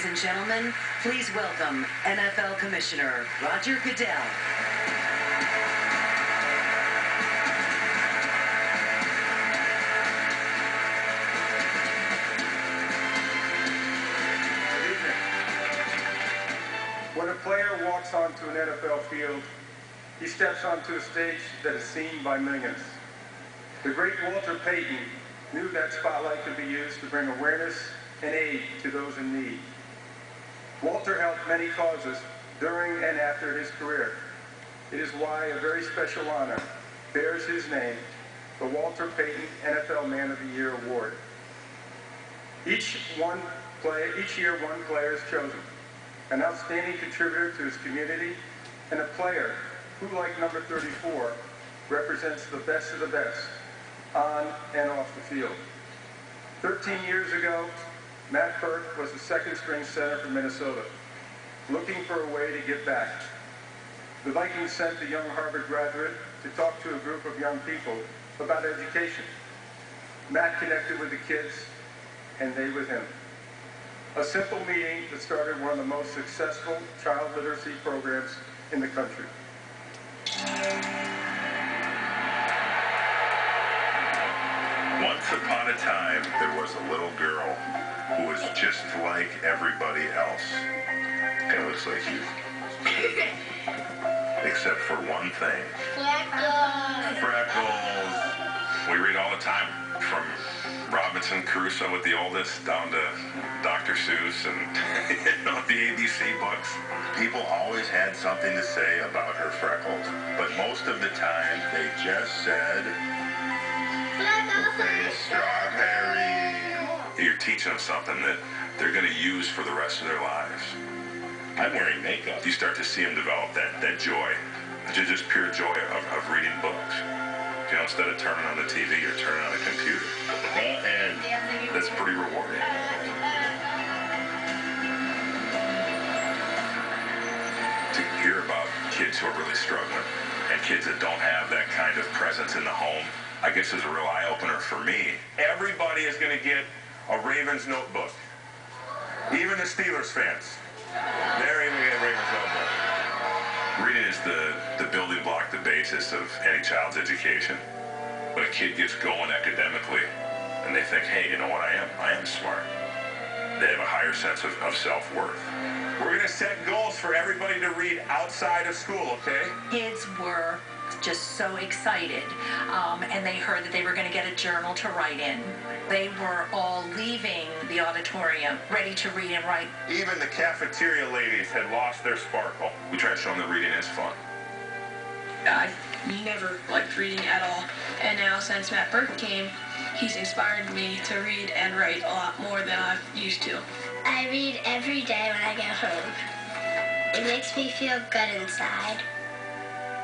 Ladies and gentlemen, please welcome NFL Commissioner Roger Goodell. When a player walks onto an NFL field, he steps onto a stage that is seen by millions. The great Walter Payton knew that spotlight could be used to bring awareness and aid to those in need. Walter helped many causes during and after his career. It is why a very special honor bears his name, the Walter Payton NFL Man of the Year Award. Each year one player is chosen, an outstanding contributor to his community, and a player who, like number 34, represents the best of the best on and off the field. 13 years ago, Matt Burke was the second-string center for Minnesota, looking for a way to give back. The Vikings sent the young Harvard graduate to talk to a group of young people about education. Matt connected with the kids, and they with him. A simple meeting that started one of the most successful child literacy programs in the country. Once upon a time, there was a little girl who was just like everybody else. It looks like you. Except for one thing. Freckles. Freckles. We read all the time, from Robinson Crusoe with the oldest down to Dr. Seuss and the ABC books. People always had something to say about her freckles, but most of the time they just said, "Hey, strawberry." You're teaching them something that they're going to use for the rest of their lives. I'm wearing makeup. You start to see them develop that joy, just pure joy of reading books. You know, instead of turning on the TV, you're turning on a computer. And that's pretty rewarding. To hear about kids who are really struggling and kids that don't have that kind of presence in the home, I guess is a real eye-opener for me. Everybody is going to get a Ravens notebook. Even the Steelers fans. They're even going to get a Ravens notebook. Reading is the building block, the basis of any child's education. When a kid gets going academically and they think, hey, you know what, I am smart. They have a higher sense of self-worth. We're going to set goals for everybody to read outside of school, okay? Kids were just so excited, and they heard that they were going to get a journal to write in. They were all leaving the auditorium ready to read and write. Even the cafeteria ladies had lost their sparkle. We try to show them that reading is fun. I never liked reading at all, and now since Matt Burke came, he's inspired me to read and write a lot more than I used to. I read every day when I get home. It makes me feel good inside.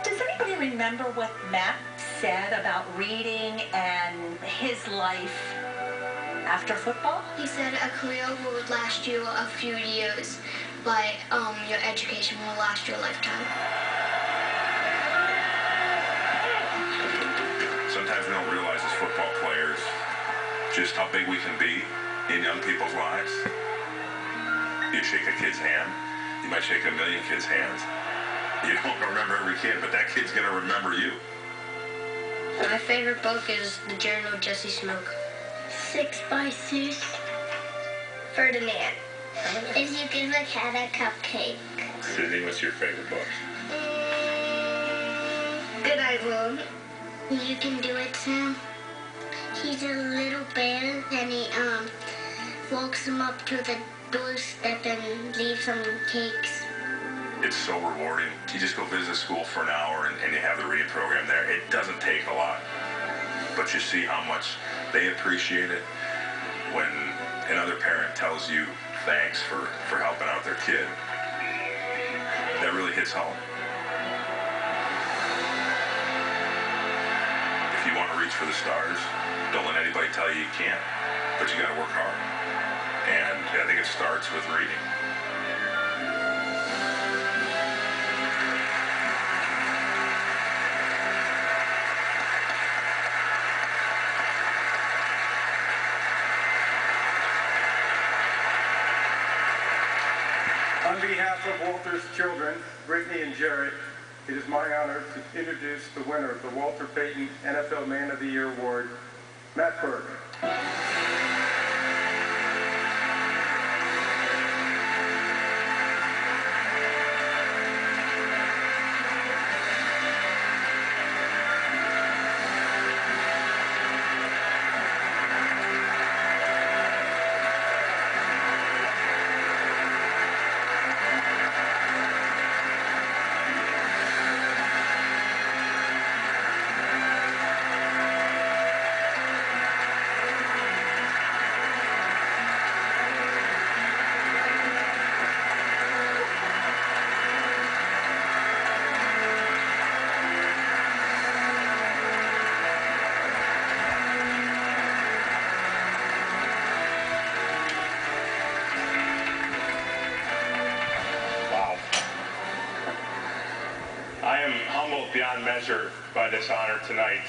Does anybody remember what Matt said about reading and his life after football? He said a career will last you a few years, but your education will last you a lifetime. Sometimes we don't realize as football players just how big we can be in young people's lives. You shake a kid's hand, you might shake a million kids' hands. You don't remember every kid, but that kid's going to remember you. My favorite book is The Journal of Jesse Smoke. 6 by 6. Ferdinand. If you give a cat a cupcake. Sydney, what's your favorite book? Good Night Moon. You Can Do It, Sam. He's a little bear, and he walks him up to the doorstep and leaves some cakes. It's so rewarding. You just go visit school for an hour and you have the reading program there. It doesn't take a lot, but you see how much they appreciate it when another parent tells you thanks for helping out their kid. That really hits home. If you want to reach for the stars, don't let anybody tell you you can't, but you got to work hard. And I think it starts with reading. On behalf of Walter's children, Brittany and Jarrett, it is my honor to introduce the winner of the Walter Payton NFL Man of the Year Award, Matt Burke. I am humbled beyond measure by this honor tonight,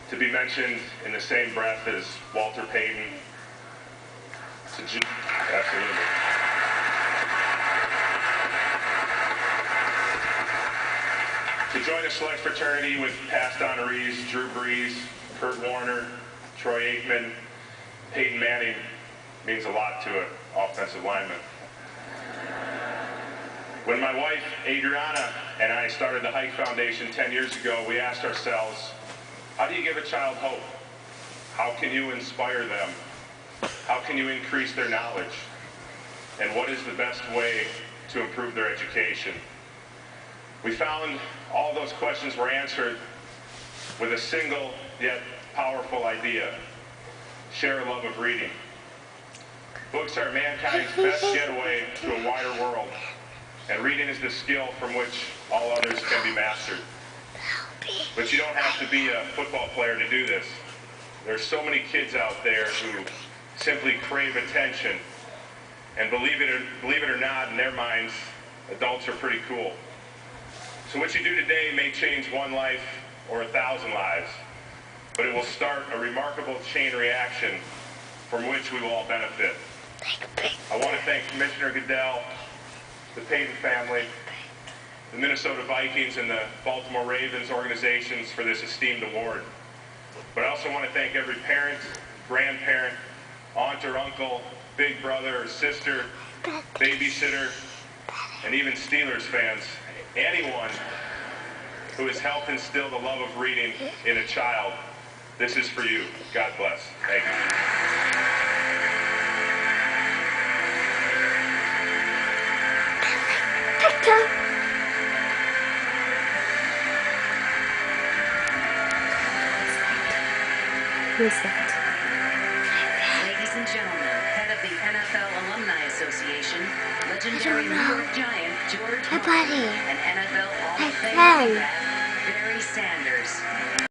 to be mentioned in the same breath as Walter Payton. Absolutely. To join a select fraternity with past honorees Drew Brees, Kurt Warner, Troy Aikman, Peyton Manning means a lot to an offensive lineman. When my wife, Adriana, and I started the Hike Foundation 10 years ago, we asked ourselves, how do you give a child hope? How can you inspire them? How can you increase their knowledge? And what is the best way to improve their education? We found all those questions were answered with a single yet powerful idea: share a love of reading. Books are mankind's best getaway to a wider world, and reading is the skill from which all others can be mastered. But you don't have to be a football player to do this. There's so many kids out there who simply crave attention, and believe it or not, in their minds, adults are pretty cool. So what you do today may change one life or 1,000 lives, but it will start a remarkable chain reaction from which we will all benefit. I want to thank Commissioner Goodell, the Payton family, the Minnesota Vikings, and the Baltimore Ravens organizations for this esteemed award. But I also want to thank every parent, grandparent, aunt or uncle, big brother or sister, babysitter, and even Steelers fans. Anyone who has helped instill the love of reading in a child, this is for you. God bless. Thank you. Ladies and gentlemen, head of the NFL Alumni Association, legendary New York Giant George Horton, and NFL Hall of Fame quarterback Barry Sanders.